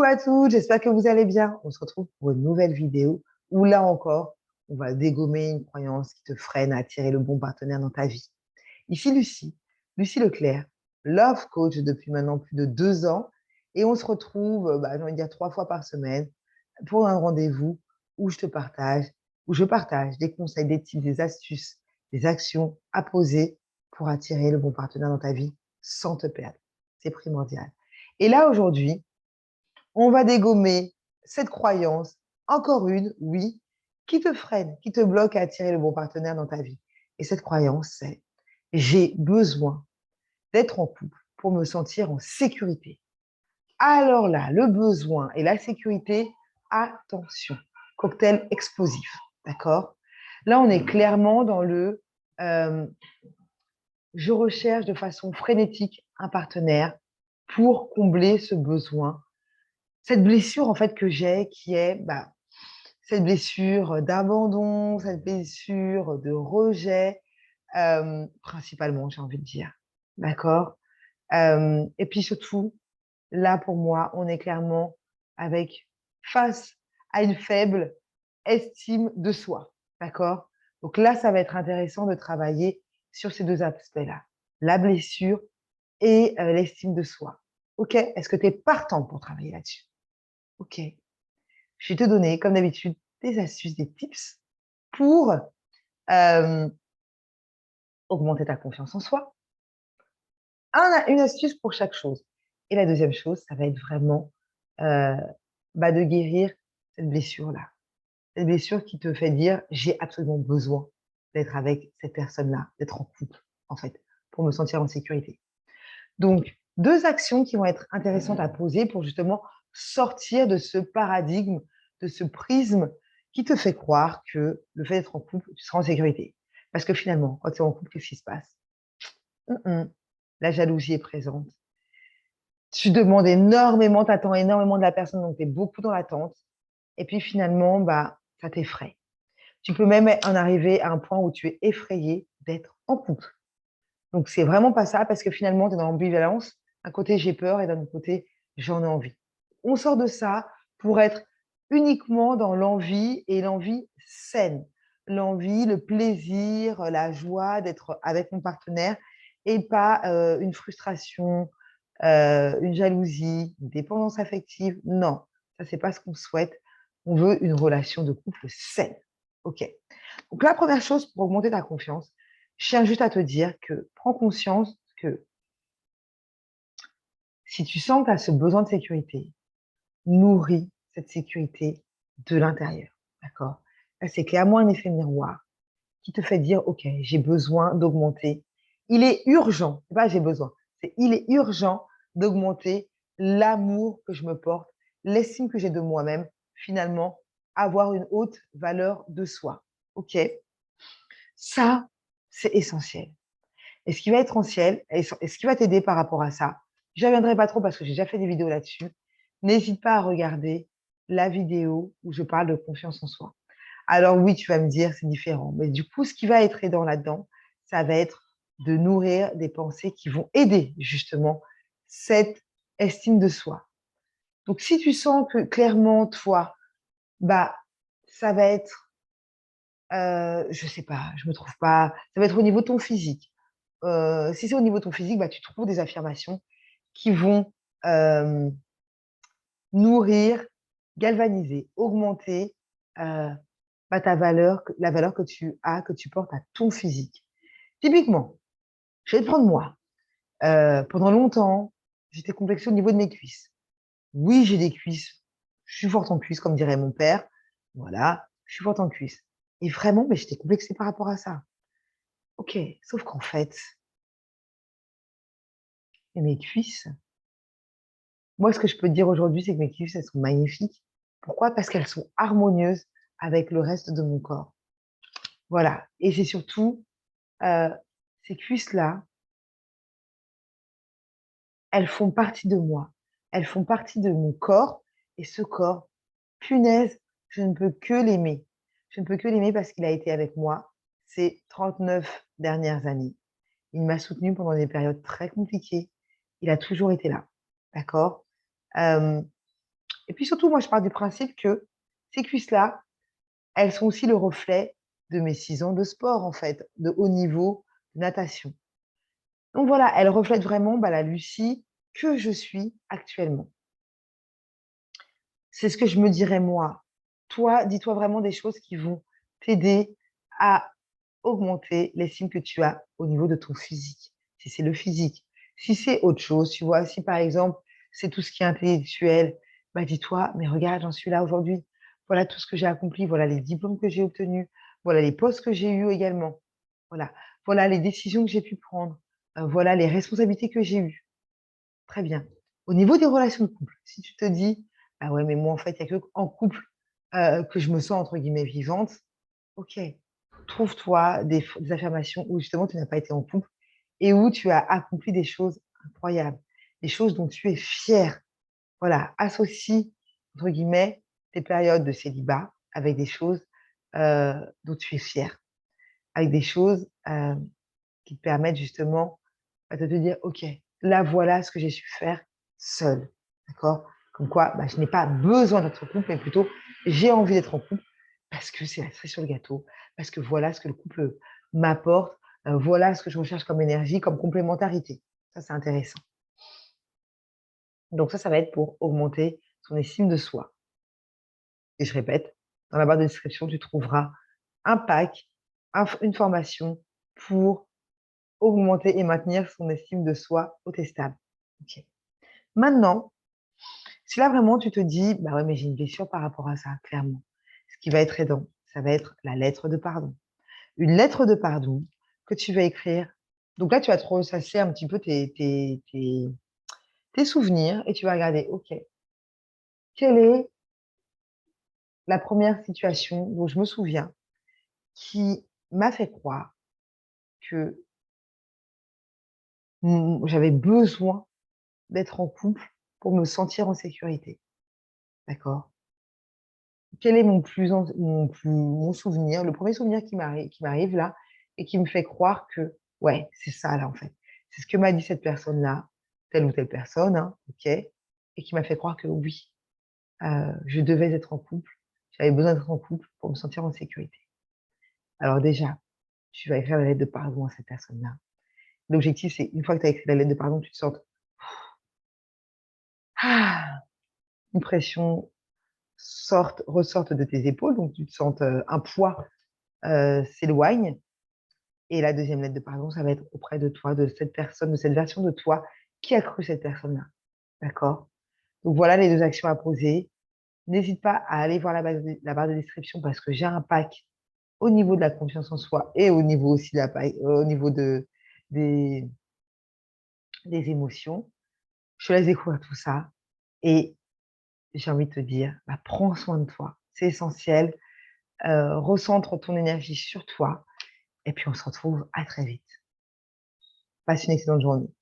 Coucou à tous, j'espère que vous allez bien. On se retrouve pour une nouvelle vidéo où là encore, on va dégommer une croyance qui te freine à attirer le bon partenaire dans ta vie. Ici Lucie, Lucie Leclerc, love coach depuis maintenant plus de 2 ans et on se retrouve, j'ai envie de dire 3 fois par semaine pour un rendez-vous où je partage des conseils, des tips, des astuces, des actions à poser pour attirer le bon partenaire dans ta vie sans te perdre. C'est primordial. Et là aujourd'hui, on va dégommer cette croyance, encore une, oui, qui te freine, qui te bloque à attirer le bon partenaire dans ta vie. Et cette croyance, c'est j'ai besoin d'être en couple pour me sentir en sécurité. Alors là, le besoin et la sécurité, attention, cocktail explosif, d'accord? Là, on est clairement dans le je recherche de façon frénétique un partenaire pour combler ce besoin, cette blessure en fait que j'ai qui est cette blessure d'abandon, cette blessure de rejet, principalement, j'ai envie de dire. D'accord? Et puis surtout, là, pour moi, on est clairement face à une faible estime de soi. D'accord? Donc là, ça va être intéressant de travailler sur ces deux aspects-là, la blessure et l'estime de soi. OK? Est-ce que tu es partant pour travailler là-dessus? OK. Je vais te donner, comme d'habitude, des astuces, des tips pour euh, augmenter ta confiance en soi. Une astuce pour chaque chose. Et la deuxième chose, ça va être vraiment euh, de guérir cette blessure-là. Cette blessure qui te fait dire, j'ai absolument besoin d'être avec cette personne-là, d'être en couple, en fait, pour me sentir en sécurité. Donc, deux actions qui vont être intéressantes à poser pour justement sortir de ce paradigme, de ce prisme qui te fait croire que le fait d'être en couple, tu seras en sécurité. Parce que finalement, quand tu es en couple, qu'est-ce qui se passe? La jalousie est présente. Tu demandes énormément, tu attends énormément de la personne, donc tu es beaucoup dans l'attente. Et puis finalement, ça t'effraie. Tu peux même en arriver à un point où tu es effrayé d'être en couple. Donc, c'est vraiment pas ça parce que finalement, tu es dans l'ambivalence. D'un côté, j'ai peur et d'un autre côté, j'en ai envie. On sort de ça pour être uniquement dans l'envie et l'envie saine. L'envie, le plaisir, la joie d'être avec mon partenaire et pas une frustration, une jalousie, une dépendance affective. Non, ça, c'est pas ce qu'on souhaite. On veut une relation de couple saine. OK. Donc, la première chose pour augmenter ta confiance, je tiens juste à te dire que prends conscience que si tu sens que tu as ce besoin de sécurité, nourris cette sécurité de l'intérieur. D'accord? Là, c'est clairement un effet miroir qui te fait dire, OK, j'ai besoin d'augmenter. Il est urgent, c'est pas j'ai besoin, c'est il est urgent d'augmenter l'amour que je me porte, l'estime que j'ai de moi-même, finalement, avoir une haute valeur de soi. OK? Ça, c'est essentiel. Et ce qui va être essentiel, et ce qui va t'aider par rapport à ça, je ne reviendrai pas trop parce que j'ai déjà fait des vidéos là-dessus. N'hésite pas à regarder la vidéo où je parle de confiance en soi. Alors oui, tu vas me dire, c'est différent. Mais du coup, ce qui va être aidant là-dedans, ça va être de nourrir des pensées qui vont aider justement cette estime de soi. Donc, si tu sens que clairement, toi, ça va être, je sais pas, je me trouve pas, ça va être au niveau de ton physique. Si c'est au niveau de ton physique, tu trouves des affirmations qui vont nourrir, galvaniser, augmenter ta valeur, la valeur que tu as, que tu portes à ton physique. Typiquement, je vais te prendre moi. Pendant longtemps, j'étais complexée au niveau de mes cuisses. Oui, j'ai des cuisses. Je suis forte en cuisses, comme dirait mon père. Voilà, je suis forte en cuisses. Et vraiment, mais j'étais complexée par rapport à ça. Ok, sauf qu'en fait, mes cuisses, moi, ce que je peux te dire aujourd'hui, c'est que mes cuisses, elles sont magnifiques. Pourquoi? Parce qu'elles sont harmonieuses avec le reste de mon corps. Voilà. Et c'est surtout, euh, ces cuisses-là, elles font partie de moi. Elles font partie de mon corps. Et ce corps, punaise, je ne peux que l'aimer. Je ne peux que l'aimer parce qu'il a été avec moi ces 39 dernières années. Il m'a soutenue pendant des périodes très compliquées. Il a toujours été là. D'accord? Euh, Et puis surtout, moi, je pars du principe que ces cuisses-là, elles sont aussi le reflet de mes 6 ans de sport, en fait, de haut niveau, de natation. Donc voilà, elles reflètent vraiment, bah, la Lucie que je suis actuellement. C'est ce que je me dirais moi. Toi, dis-toi vraiment des choses qui vont t'aider à augmenter l'estime que tu as au niveau de ton physique, si c'est le physique. Si c'est autre chose, tu vois, si par exemple, c'est tout ce qui est intellectuel, bah, dis-toi: «Mais regarde, j'en suis là aujourd'hui. Voilà tout ce que j'ai accompli, voilà les diplômes que j'ai obtenus, voilà les postes que j'ai eus également. Voilà, voilà les décisions que j'ai pu prendre, voilà les responsabilités que j'ai eues». Très bien. Au niveau des relations de couple, si tu te dis: «Ah ouais, mais moi, en fait, il y a qu'en couple, que je me sens entre guillemets «vivante», OK, trouve-toi des affirmations où justement tu n'as pas été en couple et où tu as accompli des choses incroyables, des choses dont tu es fière. Voilà, associe entre guillemets tes périodes de célibat avec des choses, dont tu es fière, avec des choses, qui te permettent justement, bah, de te dire: «OK, là, voilà ce que j'ai su faire seule». D'accord? Comme quoi, bah, je n'ai pas besoin d'être en couple, mais plutôt j'ai envie d'être en couple parce que c'est la cerise sur le gâteau, parce que voilà ce que le couple m'apporte, voilà ce que je recherche comme énergie, comme complémentarité. Ça, c'est intéressant. Donc ça va être pour augmenter son estime de soi et je répète, dans la barre de description, tu trouveras un pack, une formation pour augmenter et maintenir son estime de soi au testable. OK. Maintenant, si là vraiment tu te dis: «Bah ouais, mais j'ai une blessure par rapport à ça», clairement. Ce qui va être aidant, ça va être la lettre de pardon. Une lettre de pardon que tu vas écrire. Donc là, tu vas te ressasser un petit peu tes souvenirs et tu vas regarder: «OK, quelle est la première situation dont je me souviens qui m'a fait croire que, j'avais besoin d'être en couple pour me sentir en sécurité?» D'accord? Quel est mon souvenir, le premier souvenir qui m'arrive là et qui me fait croire que, ouais, c'est ça là, en fait. C'est ce que m'a dit cette personne-là, telle ou telle personne, hein, OK, et qui m'a fait croire que oui, je devais être en couple, j'avais besoin d'être en couple pour me sentir en sécurité. Alors déjà, tu vas écrire la lettre de pardon à cette personne-là. L'objectif, c'est une fois que tu as écrit la lettre de pardon, tu te sentes, ah, une pression ressorte de tes épaules, donc tu te sentes, un poids, s'éloigne. Et la deuxième lettre de pardon, ça va être auprès de toi, de cette personne, de cette version de toi qui a cru cette personne-là. D'accord? Donc voilà les 2 actions à poser. N'hésite pas à aller voir la barre de description parce que j'ai un pack au niveau de la confiance en soi et au niveau aussi de au niveau des des émotions. Je te laisse découvrir tout ça et j'ai envie de te dire, bah, prends soin de toi, c'est essentiel. Recentre ton énergie sur toi et puis on se retrouve à très vite. Passe une excellente journée.